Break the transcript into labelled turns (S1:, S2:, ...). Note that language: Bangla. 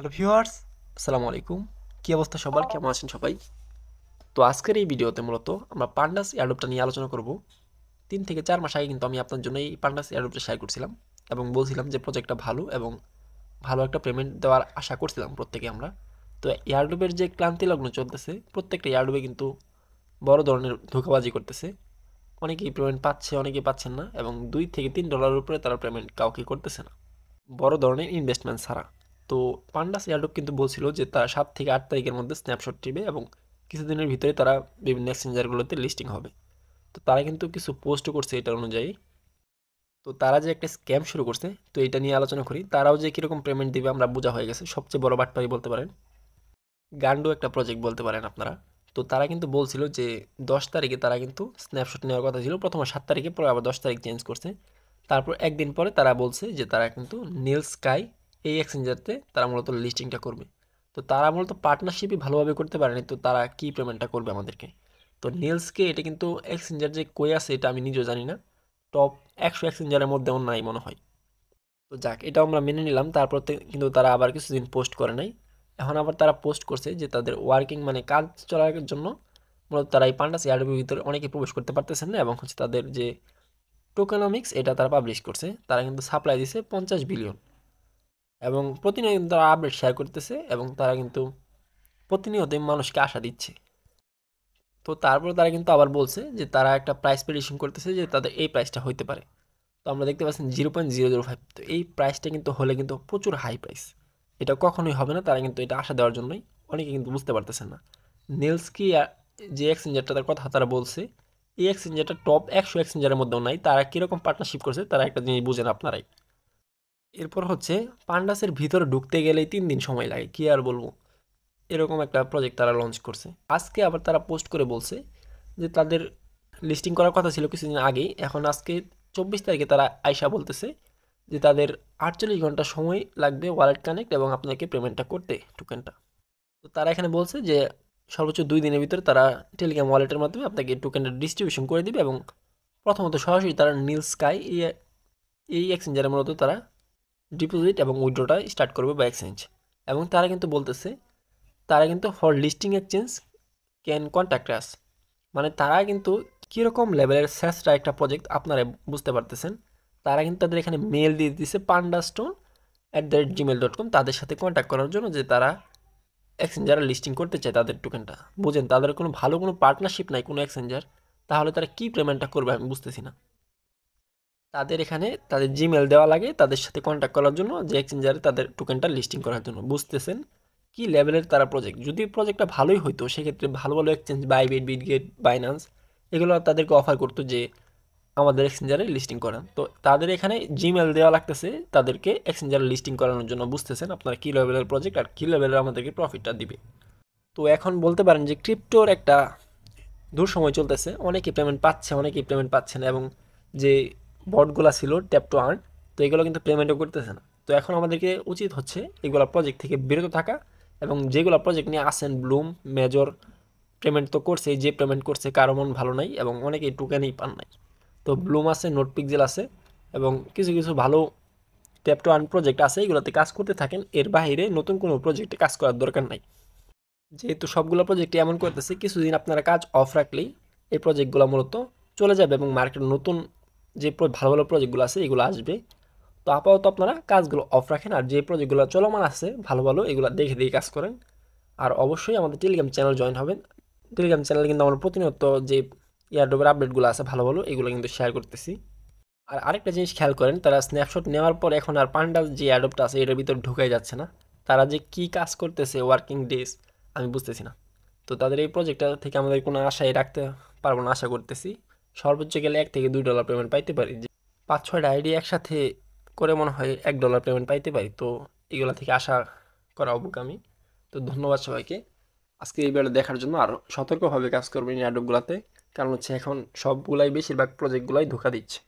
S1: হ্যালো ভিউয়ার্স, আসসালামু আলাইকুম। কী অবস্থা সবার, কেমন আছেন সবাই? তো আজকের এই ভিডিওতে মূলত আমরা পান্ডাস এয়ারড্রপটা নিয়ে আলোচনা করব। 3 থেকে 4 মাস আগে কিন্তু আমি আপনার জন্য এই পান্ডাস এয়ারড্রপটা শেয়ার করছিলাম এবং বলছিলাম যে প্রজেক্টটা ভালো এবং ভালো একটা পেমেন্ট দেওয়ার আশা করছিলাম প্রত্যেকে আমরা। তো এয়ারড্রপের যে ক্লান্তি লগ্ন চলতেছে, প্রত্যেকটা এয়ারড্রপে কিন্তু বড় ধরনের ধোঁকাবাজি করতেছে। অনেকেই পেমেন্ট পাচ্ছে, অনেকেই পাচ্ছেন না এবং $2 থেকে $3 উপরে তারা পেমেন্ট কাউকে করতেছে না, বড় ধরনের ইনভেস্টমেন্ট ছাড়া। তো পান্ডাস এয়ারড্রপ কিন্তু বলছিল যে তারা 7 থেকে 8 তারিখের মধ্যে স্ন্যাপশট নেবে এবং কিছুদিনের ভিতরে তারা বিভিন্ন এক্সচেঞ্জারগুলোতে লিস্টিং হবে। তো তারা কিন্তু কিছু পোস্ট করছে এটার অনুযায়ী। তো তারা যে একটা স্ক্যাম শুরু করছে, তো এটা নিয়ে আলোচনা করি। তারাও যে কীরকম পেমেন্ট দিবে আমরা বোঝা হয়ে গেছে। সবচেয়ে বড় বাটপারি বলতে পারেন, গান্ডু একটা প্রজেক্ট বলতে পারেন আপনারা। তো তারা কিন্তু বলছিল যে 10 তারিখে তারা কিন্তু স্ন্যাপশট নেওয়ার কথা ছিল, প্রথমে 7 তারিখে, পরে আবার 10 তারিখ চেঞ্জ করছে। তারপর একদিন পরে তারা বলছে যে তারা কিন্তু নীল স্কাই এই এক্সচেঞ্জারতে তারা মূলত লিস্টিংটা করবে। তো তারা মূলত পার্টনারশিপই ভালোভাবে করতে পারেনি, তো তারা কি পেমেন্টটা করবে আমাদেরকে? তো নীলসকে এটা কিন্তু এক্সচেঞ্জার যে কই আছে এটা আমি নিজেও জানি না, টপ 100 এক্সচেঞ্জারের মধ্যেও নাই মনে হয়। তো যাক, এটাও আমরা মেনে নিলাম। তারপর কিন্তু তারা আবার কিছুদিন পোস্ট করে নাই। এখন আবার তারা পোস্ট করছে যে তাদের ওয়ার্কিং মানে কাজ চলার জন্য মূলত তারা এই পান্ডাস এয়ারড্রপের ভিতরে অনেকে প্রবেশ করতে পারতেছেন না এবং হচ্ছে তাদের যে টোকেনমিক্স এটা তারা পাবলিশ করছে। তারা কিন্তু সাপ্লাই দিছে 50 বিলিয়ন এবং প্রতিনিয়ত কিন্তু তারা আপডেট শেয়ার করতেছে এবং তারা কিন্তু প্রতিনিয়তই মানুষকে আশা দিচ্ছে। তো তারপর তারা কিন্তু আবার বলছে যে তারা একটা প্রাইস প্রেডিকশন করতেছে যে তাদের এই প্রাইসটা হইতে পারে। তো আমরা দেখতে পাচ্ছেন 0.005। তো এই প্রাইসটা কিন্তু হলে কিন্তু প্রচুর হাই প্রাইস, এটা কখনোই হবে না। তারা কিন্তু এটা আশা দেওয়ার জন্যই, অনেকে কিন্তু বুঝতে পারতেছেন না। নেলসকি যে এক্সচেঞ্জারটার কথা তারা বলছে, এই এক্সচেঞ্জারটা টপ 100 এক্সচেঞ্জারের মধ্যেও নাই। তারা কীরকম পার্টনারশিপ করছে তারা একটা জিনিস বুঝেন আপনারাই। এরপর হচ্ছে পান্ডাসের ভিতরে ঢুকতে গেলেই 3 দিন সময় লাগে, কি আর বলবো। এরকম একটা প্রজেক্ট তারা লঞ্চ করছে। আজকে আবার তারা পোস্ট করে বলছে যে তাদের লিস্টিং করার কথা ছিল কিছুদিন আগেই, এখন আজকে 24 তারিখে তারা আয়সা বলতেছে যে তাদের 48 ঘন্টা সময় লাগবে ওয়ালেট কানেক্ট এবং আপনাকে পেমেন্টটা করতে টোকেনটা। তো তারা এখানে বলছে যে সর্বোচ্চ 2 দিনের ভিতরে তারা টেলিগ্রাম ওয়ালেটের মাধ্যমে আপনাকে টোকেনটা ডিস্ট্রিবিউশন করে দিবে এবং প্রথমত সরাসরি তারা নীল স্কাই এই এক্সচেঞ্জারের মূলত তারা ডিপোজিট এবং উইথড্রটা স্টার্ট করবে বা এক্সচেঞ্জ। এবং তারা কিন্তু বলতেছে তারা কিন্তু for listing exchange can contact us. মানে তারা কিন্তু কীরকম লেভেলের স্যাসরা একটা প্রজেক্ট আপনারা বুঝতে পারতেছেন। তারা কিন্তু তাদের এখানে মেল দিয়ে দিচ্ছে pandastone@gmail.com তাদের সাথে কন্ট্যাক্ট করার জন্য, যে তারা এক্সচেঞ্জারে লিস্টিং করতে চায় তাদের টোকেনটা। বুঝেন, তাদের কোনো ভালো কোনো পার্টনারশিপ নাই কোনো এক্সচেঞ্জার, তাহলে তারা কী পেমেন্টটা করবে আমি বুঝতেছি না। তাদের এখানে তাদের জিমেল দেওয়া লাগে তাদের সাথে কন্ট্যাক্ট করার জন্য, যে এক্সচেঞ্জারে তাদের টোকেনটা লিস্টিং করার জন্য। বুঝতেছেন কি লেভেলের তারা প্রজেক্ট। যদি প্রজেক্টটা ভালোই হইতো সেক্ষেত্রে ভালো ভালো এক্সচেঞ্জ বাইবিট, বিটগেট, বাইন্যান্স এগুলো তাদেরকে অফার করতো যে আমাদের এক্সচেঞ্জারে লিস্টিং করান। তো তাদের এখানে জিমেল দেওয়া লাগতেছে তাদেরকে এক্সচেঞ্জারে লিস্টিং করানোর জন্য। বুঝতেছেন আপনারা কী লেভেলের প্রজেক্ট আর কী লেভেলের আমাদেরকে প্রফিটটা দিবে। তো এখন বলতে পারেন যে ক্রিপ্টোর একটা দুঃসময় চলতেছে, অনেকে পেমেন্ট পাচ্ছে, অনেকেই পেমেন্ট পাচ্ছে না এবং যে বটগুলা ছিল ট্যাপ টু আর্ন, তো এগুলো কিন্তু পেমেন্টও করতেছে না। তো এখন আমাদেরকে উচিত হচ্ছে এগুলো প্রজেক্ট থেকে বিরত থাকা এবং যেগুলো প্রজেক্ট নিয়ে আসেন ব্লুম, মেজর পেমেন্ট তো করছে, যে পেমেন্ট করছে কারো মন ভালো নাই এবং অনেকেই টোকেনই পান নাই। তো ব্লুম আছে, নোট পিক্সেল আছে এবং কিছু কিছু ভালো ট্যাপ টু আর্ন প্রজেক্ট আছে, এগুলোতে কাজ করতে থাকেন। এর বাইরে নতুন কোনো প্রজেক্টে কাজ করার দরকার নাই। যেহেতু সবগুলো প্রজেক্টই এমন করতেছে, কিছুদিন আপনারা কাজ অফ রাখলেই এই প্রজেক্টগুলো মূলত চলে যাবে এবং মার্কেটে নতুন যে ভালো ভালো প্রজেক্টগুলো আছে এগুলো আসবে। তো আপাতত আপনারা কাজগুলো অফ রাখেন আর যে প্রজেক্টগুলো চলমান আছে ভালো ভালো এগুলো দেখে দেখে কাজ করেন। আর অবশ্যই আমাদের টেলিগ্রাম চ্যানেল জয়েন হবেন। টেলিগ্রাম চ্যানেলে কিন্তু আমরা প্রতিনিয়ত যে এয়ারড্রপের আপডেটগুলো আছে ভালো ভালো এগুলো কিন্তু শেয়ার করতেছি। আর আরেকটা জিনিস খেয়াল করেন, তারা স্ন্যাপশট নেওয়ার পর এখন আর পান্ডাস যে এয়ারড্রপটা আছে এটার ভিতর ঢুকাই যাচ্ছে না। তারা যে কি কাজ করতেছে ওয়ার্কিং ডেজ আমি বুঝতেছি না। তো তাদের এই প্রজেক্টটা থেকে আমাদের কোনো আশাই রাখতে পারবো না, আশা করতেছি সর্বোচ্চ গেলে $1 থেকে $2 পেমেন্ট পাইতে পারি। যে 5-6টা আইডি একসাথে করে মনে হয় $1 পেমেন্ট পাইতে পারি। তো এগুলো থেকে আশা করা অবকামি। তো ধন্যবাদ সবাইকে আজকে এই ভিডিও দেখার জন্য। আর সতর্কভাবে কাজ করবেন এই এয়ারড্রপগুলোতে, কারণ হচ্ছে এখন সবগুলাই বেশিরভাগ প্রজেক্টগুলাই ধোঁকা দিচ্ছে।